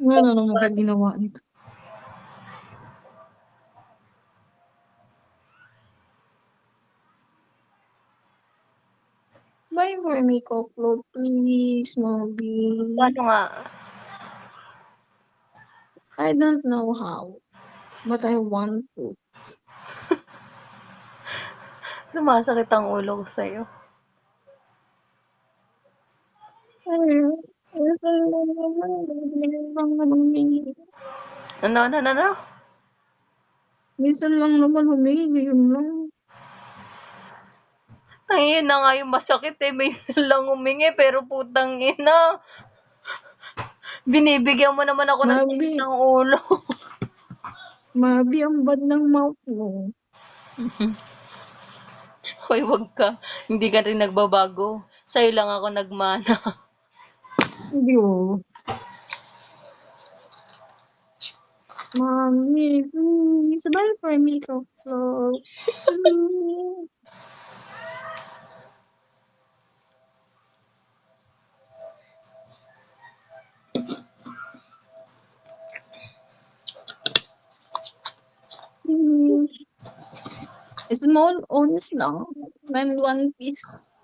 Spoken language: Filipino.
Ano naman kaya ginawa nito? Buy for me Koklo, please, Moby. Paano nga? I don't know how, but I want to. Sumasakit ang ulo ko sa'yo. Ano? Minsan lang naman humingi, ngayon lang. Ay, yun na nga yung masakit eh. Minsan lang humingi, pero putang ina. Binibigyan mo naman ako ng sakit Mabi, ng ulo. Mabi ang bad ng mouth mo. Hoy, wag ka. Hindi ka rin nagbabago. Sa'yo lang ako nagmana. Hindi oh. Mommy, please, buy for me Koklo. Please. Please. Small owns lang. And one piece.